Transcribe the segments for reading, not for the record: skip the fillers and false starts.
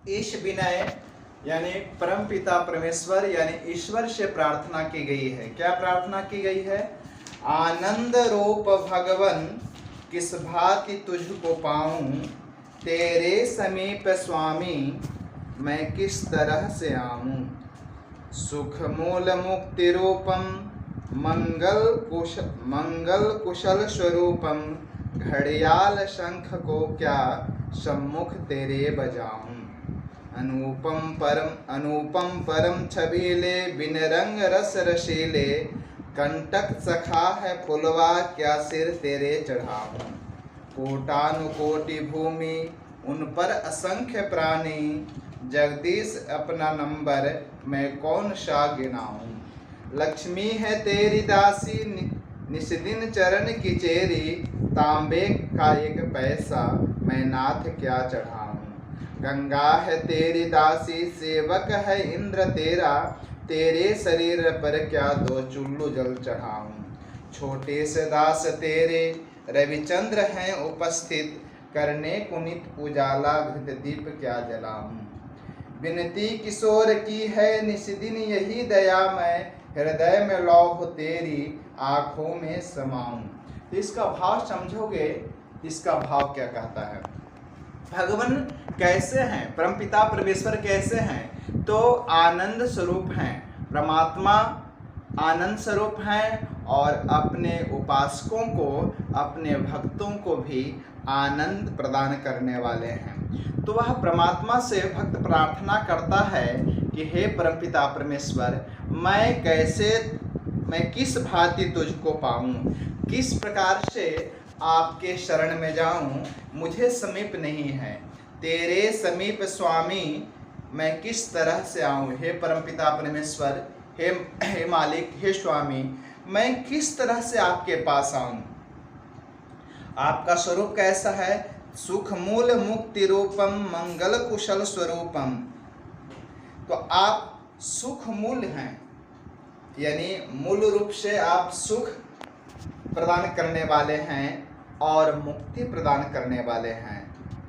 ईश विनय यानी परम पिता परमेश्वर यानी ईश्वर से प्रार्थना की गई है। क्या प्रार्थना की गई है? आनंद रूप भगवन किस भांति तुझको पाऊं, तेरे समीप स्वामी मैं किस तरह से आऊं। सुख मूल मुक्ति रूपम मंगल कुशल स्वरूपम, घड़ियाल शंख को क्या सम्मुख तेरे बजाऊं। अनुपम परम छबीले, बिन रंग रस रशीले, कंटक सखा है फुलवा क्या सिर तेरे चढ़ाऊं। कोटानुकोटि भूमि उन पर असंख्य प्राणी, जगदीश अपना नंबर मैं कौन सा गिनाऊं। लक्ष्मी है तेरी दासी निस्दिन चरण की चेरी, तांबे का एक पैसा मैं नाथ क्या चढ़ाऊं। गंगा है तेरी दासी सेवक है इंद्र तेरा, तेरे शरीर पर क्या दो चुल्लू जल चढ़ाऊं। छोटे से दास तेरे रविचंद्र हैं उपस्थित, करने कुनित उजाला घृत दीप क्या जलाऊं। विनती किशोर की है निस्दिन यही दया, मैं हृदय में लौह तेरी आंखों में समाऊं। तो इसका भाव समझोगे, इसका भाव क्या कहता है। भगवान कैसे हैं, परमपिता परमेश्वर कैसे हैं? तो आनंद स्वरूप हैं, परमात्मा आनंद स्वरूप हैं और अपने उपासकों को, अपने भक्तों को भी आनंद प्रदान करने वाले हैं। तो वह परमात्मा से भक्त प्रार्थना करता है कि हे परमपिता परमेश्वर, मैं किस भांति तुझको पाऊं, किस प्रकार से आपके शरण में जाऊं, मुझे समीप नहीं है। तेरे समीप स्वामी मैं किस तरह से आऊं। हे परमपिता परमेश्वर, हे मालिक, हे स्वामी, मैं किस तरह से आपके पास आऊं। आपका स्वरूप कैसा है? सुख मूल मुक्ति रूपम मंगल कुशल स्वरूपम। तो आप सुख मूल हैं, यानी मूल रूप से आप सुख प्रदान करने वाले हैं और मुक्ति प्रदान करने वाले हैं,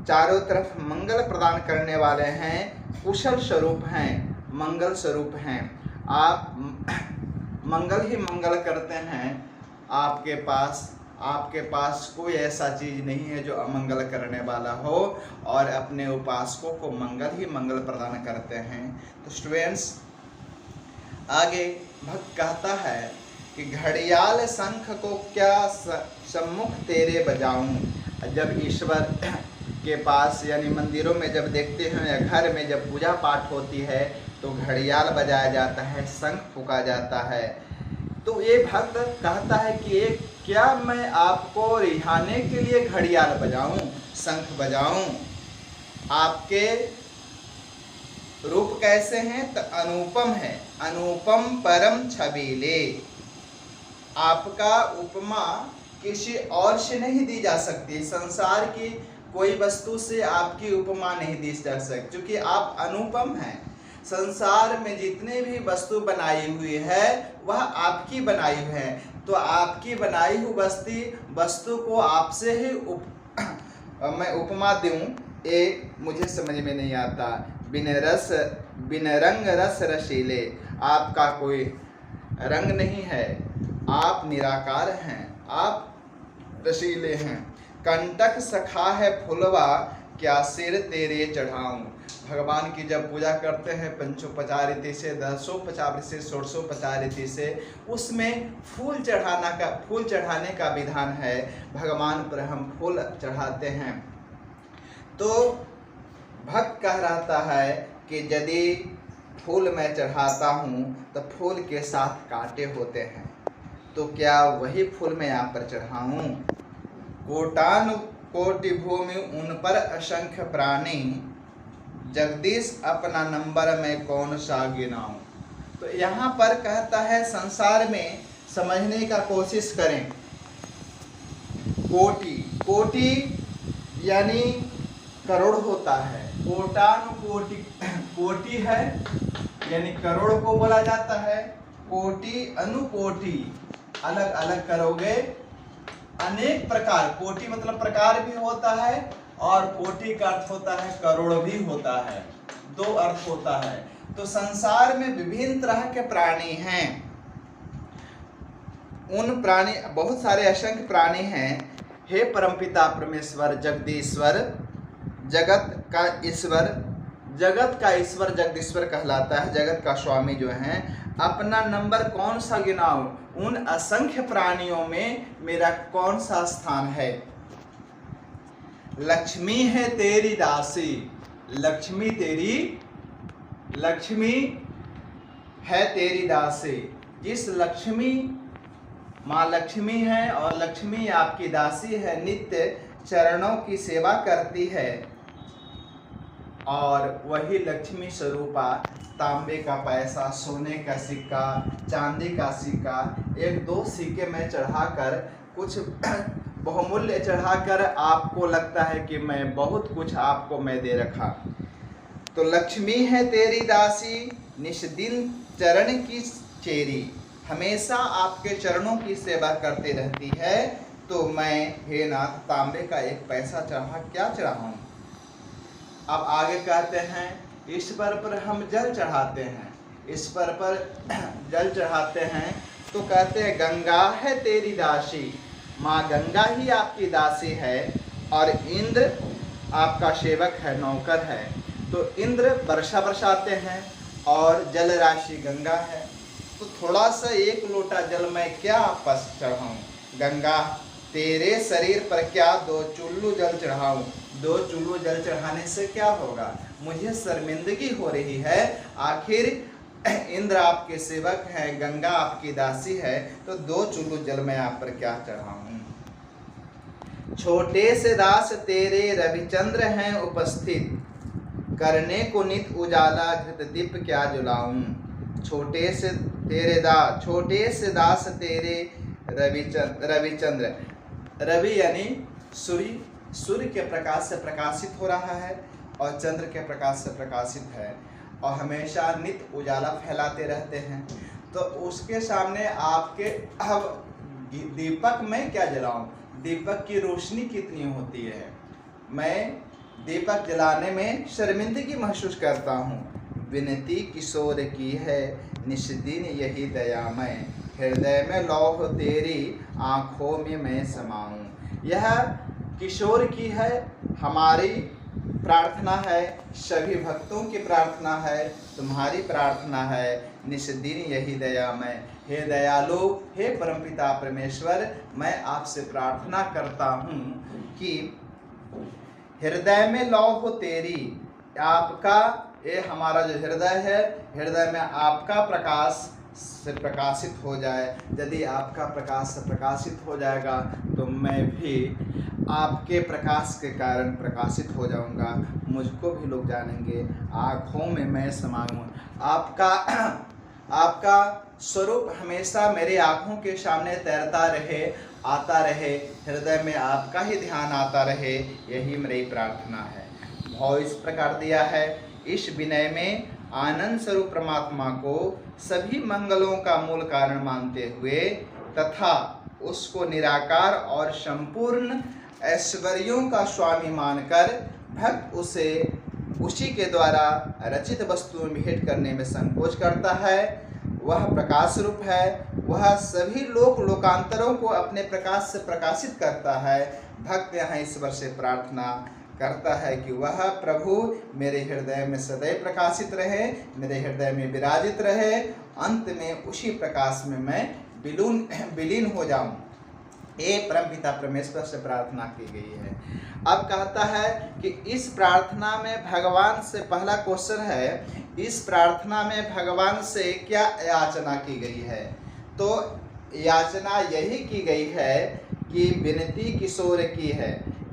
चारों तरफ मंगल प्रदान करने वाले हैं, कुशल स्वरूप हैं, मंगल स्वरूप हैं। आप मंगल ही मंगल करते हैं। आपके पास कोई ऐसा चीज नहीं है जो अमंगल करने वाला हो, और अपने उपासकों को मंगल ही मंगल प्रदान करते हैं। तो स्टूडेंट्स, आगे भक्त कहता है कि घड़ियाल शंख को क्या सम्मुख तेरे बजाऊं। जब ईश्वर के पास यानी मंदिरों में जब देखते हैं या घर में जब पूजा पाठ होती है तो घड़ियाल बजाया जाता है, शंख फूंका जाता है। तो ये भक्त कहता है कि क्या मैं आपको रिझाने के लिए घड़ियाल बजाऊं, शंख बजाऊं। आपके रूप कैसे हैं? तो अनुपम है, अनुपम परम छबीले। आपका उपमा किसी और से नहीं दी जा सकती, संसार की कोई वस्तु से आपकी उपमा नहीं दी जा सकती, क्योंकि आप अनुपम हैं। संसार में जितने भी वस्तु बनाई हुई है वह आपकी बनाई हुई है। तो आपकी बनाई हुई वस्तु को आपसे ही मैं उपमा दूं, ये मुझे समझ में नहीं आता। बिन रंग रस रशीले, आपका कोई रंग नहीं है, आप निराकार हैं, आप रसीले हैं। कंटक सखा है फुलवा क्या सिर तेरे चढ़ाऊं। भगवान की जब पूजा करते हैं पंचोपचार रीति से, दसोपचार से, षोडशोपचार रीति से, उसमें फूल चढ़ाने का विधान है। भगवान पर हम फूल चढ़ाते हैं। तो भक्त कह रहता है कि यदि फूल मैं चढ़ाता हूँ तो फूल के साथ कांटे होते हैं, तो क्या वही फूल मैं यहाँ पर चढ़ाऊं। कोटि भूमि उन पर असंख्य प्राणी, जगदीश अपना नंबर में कौन सा गिनाऊं। तो यहाँ पर कहता है संसार में समझने का कोशिश करें। कोटि यानी करोड़ होता है, कोटानुकोटि कोटि है यानी करोड़ को बोला जाता है। कोटि अनुकोटि अलग अलग करोगे, अनेक प्रकार, कोटि मतलब प्रकार भी होता है और कोटि का अर्थ होता है करोड़ भी होता है, दो अर्थ होता है। तो संसार में विभिन्न तरह के प्राणी हैं। उन प्राणी, बहुत सारे असंख्य प्राणी हैं। हे परमपिता परमेश्वर जगदीश्वर, जगत का ईश्वर, जगत का ईश्वर जगदीश्वर कहलाता है, जगत का स्वामी जो है, अपना नंबर कौन सा गिनाऊं, उन असंख्य प्राणियों में मेरा कौन सा स्थान है। लक्ष्मी है तेरी दासी, लक्ष्मी तेरी, लक्ष्मी है तेरी दासी। जिस लक्ष्मी, माँ लक्ष्मी है और लक्ष्मी आपकी दासी है, नित्य चरणों की सेवा करती है, और वही लक्ष्मी स्वरूपा तांबे का पैसा, सोने का सिक्का, चांदी का सिक्का, एक दो सिक्के में चढ़ाकर, कुछ बहुमूल्य चढ़ाकर आपको लगता है कि मैं बहुत कुछ आपको मैं दे रखा। तो लक्ष्मी है तेरी दासी, निष्दिन चरण की चेरी, हमेशा आपके चरणों की सेवा करती रहती है। तो मैं हे नाथ तांबे का एक पैसा चढ़ा क्या चढ़ाऊं। अब आगे कहते हैं ईश्वर पर हम जल चढ़ाते हैं, ईश्वर पर जल चढ़ाते हैं तो कहते हैं गंगा है तेरी दासी, माँ गंगा ही आपकी दासी है, और इंद्र आपका सेवक है, नौकर है। तो इंद्र वर्षा बरसाते हैं और जल राशि गंगा है। तो थोड़ा सा एक लोटा जल मैं क्या आपस चढ़ाऊं, गंगा तेरे शरीर पर क्या दो चुल्लू जल चढ़ाऊं। दो चुल्लू जल चढ़ाने से क्या होगा, मुझे शर्मिंदगी हो रही है। आखिर इंद्र आपके सेवक है, गंगा आपकी दासी है, तो दो चुल्लू जल मैं आप पर क्या चढ़ाऊं। छोटे से दास तेरे रविचंद्र हैं उपस्थित, करने को नित उजाला घृत दीप क्या जलाऊं। छोटे से दास तेरे रविचंद्र, रवि यानी सूर्य, सूर्य के प्रकाश से प्रकाशित हो रहा है और चंद्र के प्रकाश से प्रकाशित है, और हमेशा नित्य उजाला फैलाते रहते हैं। तो उसके सामने आपके, अब दीपक में क्या जलाऊं, दीपक की रोशनी कितनी होती है, मैं दीपक जलाने में शर्मिंदगी महसूस करता हूँ। विनती किशोर की है निष्दिन यही दयामय, हृदय में लौह तेरी आँखों में मैं समाऊं। यह किशोर की है, हमारी प्रार्थना है, सभी भक्तों की प्रार्थना है, तुम्हारी प्रार्थना है, निष्दिन यही दयामय। हे दयालु, हे परमपिता परमेश्वर, मैं आपसे प्रार्थना करता हूँ कि हृदय में लौह तेरी, आपका, ये हमारा जो हृदय है, हृदय में आपका प्रकाश से प्रकाशित हो जाए। यदि आपका प्रकाश से प्रकाशित हो जाएगा तो मैं भी आपके प्रकाश के कारण प्रकाशित हो जाऊंगा, मुझको भी लोग जानेंगे, आँखों में मैं समाऊं। आपका स्वरूप हमेशा मेरे आँखों के सामने तैरता रहे, आता रहे, हृदय में आपका ही ध्यान आता रहे, यही मेरी प्रार्थना है। भाव इस प्रकार दिया है, इस विनय में आनंद स्वरूप परमात्मा को सभी मंगलों का मूल कारण मानते हुए तथा उसको निराकार और संपूर्ण ऐश्वर्यों का स्वामी मानकर भक्त उसे उसी के द्वारा रचित वस्तुओं में भेंट करने में संकोच करता है। वह प्रकाश रूप है, वह सभी लोकांतरों को अपने प्रकाश से प्रकाशित करता है। भक्त यहाँ ईश्वर से प्रार्थना करता है कि वह प्रभु मेरे हृदय में सदैव प्रकाशित रहे, मेरे हृदय में विराजित रहे, अंत में उसी प्रकाश में मैं विलीन हो जाऊं। ये परमपिता परमेश्वर से प्रार्थना की गई है। अब कहता है कि इस प्रार्थना में भगवान से, पहला क्वेश्चन है, इस प्रार्थना में भगवान से क्या याचना की गई है। तो याचना यही की गई है कि विनती किशोर की है,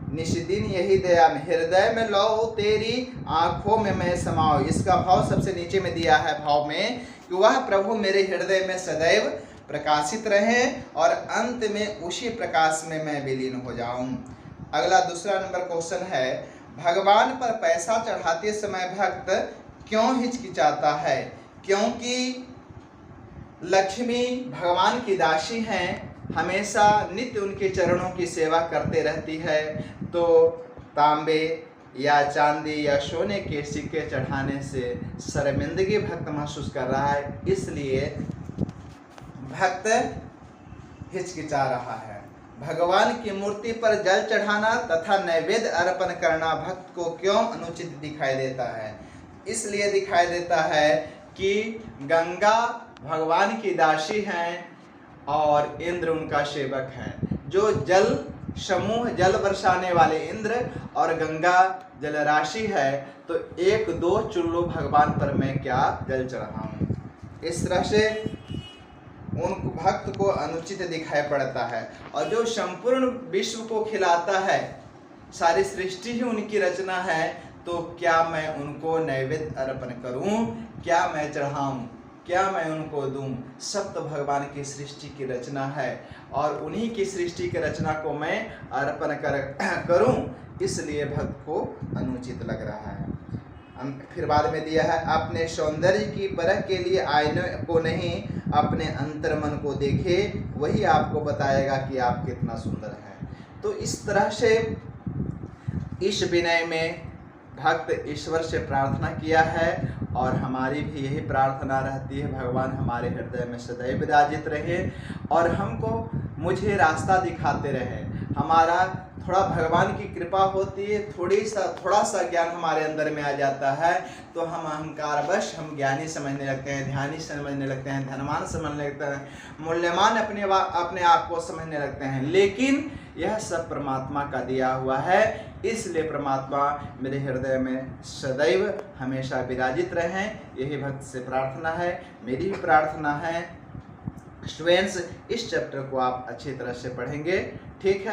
निष्दिन यही दया में, हृदय में लौ तेरी आँखों में मैं समाऊं। इसका भाव सबसे नीचे में दिया है भाव में कि वह प्रभु मेरे हृदय में सदैव प्रकाशित रहे और अंत में उसी प्रकाश में मैं विलीन हो जाऊं। अगला दूसरा नंबर क्वेश्चन है, भगवान पर पैसा चढ़ाते समय भक्त क्यों हिचकिचाता है। क्योंकि लक्ष्मी भगवान की दासी हैं, हमेशा नित्य उनके चरणों की सेवा करते रहती है। तो तांबे या चांदी या सोने के सिक्के चढ़ाने से शर्मिंदगी भक्त महसूस कर रहा है, इसलिए भक्त हिचकिचा रहा है। भगवान की मूर्ति पर जल चढ़ाना तथा नैवेद्य अर्पण करना भक्त को क्यों अनुचित दिखाई देता है? इसलिए दिखाई देता है कि गंगा भगवान की दासी हैं और इंद्र उनका सेवक है। जो जल समूह जल बरसाने वाले इंद्र और गंगा जल राशि है, तो 1-2 चुल्लू भगवान पर मैं क्या जल चढ़ाऊं? इस तरह से उन भक्त को अनुचित दिखाई पड़ता है। और जो संपूर्ण विश्व को खिलाता है, सारी सृष्टि ही उनकी रचना है, तो क्या मैं उनको नैवेद्य अर्पण करूं? क्या मैं चढ़ाऊं? क्या मैं उनको दूं? सब तो भगवान की सृष्टि की रचना है और उन्हीं की सृष्टि की रचना को मैं अर्पण करूं, इसलिए भक्त को अनुचित लग रहा है। फिर बाद में दिया है, अपने सौंदर्य की परख के लिए आईने को नहीं, अपने अंतर्मन को देखे, वही आपको बताएगा कि आप कितना सुंदर हैं। तो इस तरह से इस विनय में भक्त ईश्वर से प्रार्थना किया है और हमारी भी यही प्रार्थना रहती है, भगवान हमारे हृदय में सदैव विराजित रहे और मुझे रास्ता दिखाते रहे। हमारा थोड़ा भगवान की कृपा होती है, थोड़ा सा ज्ञान हमारे अंदर में आ जाता है, तो हम अहंकारवश हम ज्ञानी समझने लगते हैं, ध्यानी समझने लगते हैं, धनवान समझने लगते हैं, मूल्यवान अपने आप को समझने लगते हैं। लेकिन यह सब परमात्मा का दिया हुआ है, इसलिए परमात्मा मेरे हृदय में सदैव हमेशा विराजित रहें, यही भक्त से प्रार्थना है। मेरी भी प्रार्थना है स्टूडेंट्स, इस चैप्टर को आप अच्छी तरह से पढ़ेंगे, ठीक है।